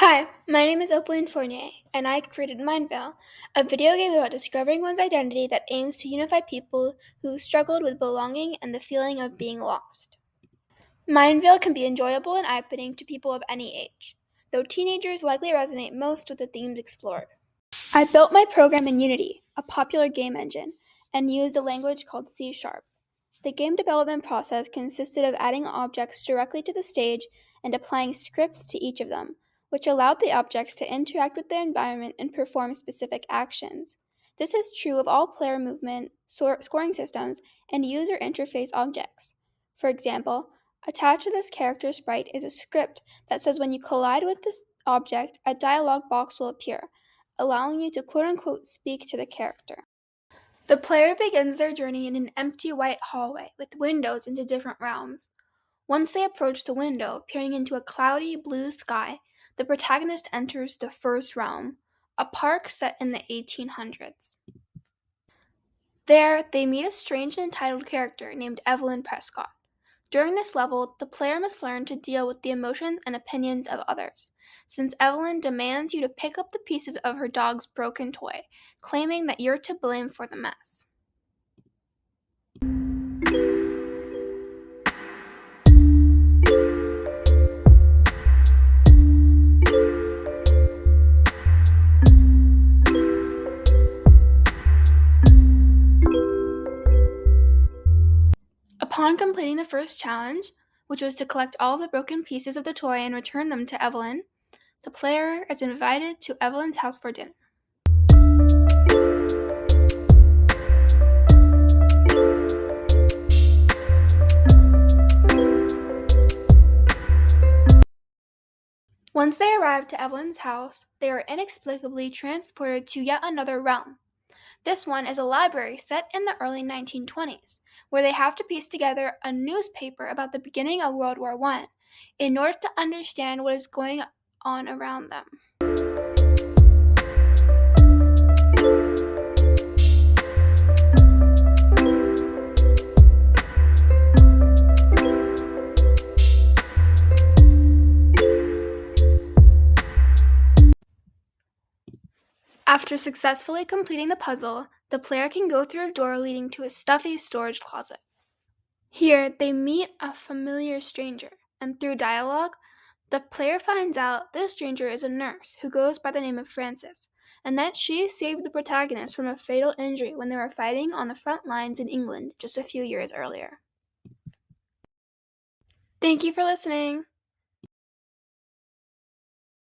Hi, my name is Opaline Fournier, and I created Mindvale, a video game about discovering one's identity that aims to unify people who struggled with belonging and the feeling of being lost. Mindvale can be enjoyable and eye-opening to people of any age, though teenagers likely resonate most with the themes explored. I built my program in Unity, a popular game engine, and used a language called C#. The game development process consisted of adding objects directly to the stage and applying scripts to each of them, which allowed the objects to interact with their environment and perform specific actions. This is true of all player movement, scoring systems, and user interface objects. For example, attached to this character sprite is a script that says when you collide with this object, a dialog box will appear, allowing you to quote-unquote speak to the character. The player begins their journey in an empty white hallway with windows into different realms. Once they approach the window, peering into a cloudy blue sky, the protagonist enters the first realm, a park set in the 1800s. There, they meet a strange and entitled character named Evelyn Prescott. During this level, the player must learn to deal with the emotions and opinions of others, since Evelyn demands you to pick up the pieces of her dog's broken toy, claiming that you're to blame for the mess. Upon completing the first challenge, which was to collect all the broken pieces of the toy and return them to Evelyn, the player is invited to Evelyn's house for dinner. Once they arrive to Evelyn's house, they are inexplicably transported to yet another realm. This one is a library set in the early 1920s, where they have to piece together a newspaper about the beginning of World War I in order to understand what is going on around them. After successfully completing the puzzle, the player can go through a door leading to a stuffy storage closet. Here, they meet a familiar stranger, and through dialogue, the player finds out this stranger is a nurse who goes by the name of Frances, and that she saved the protagonist from a fatal injury when they were fighting on the front lines in England just a few years earlier. Thank you for listening.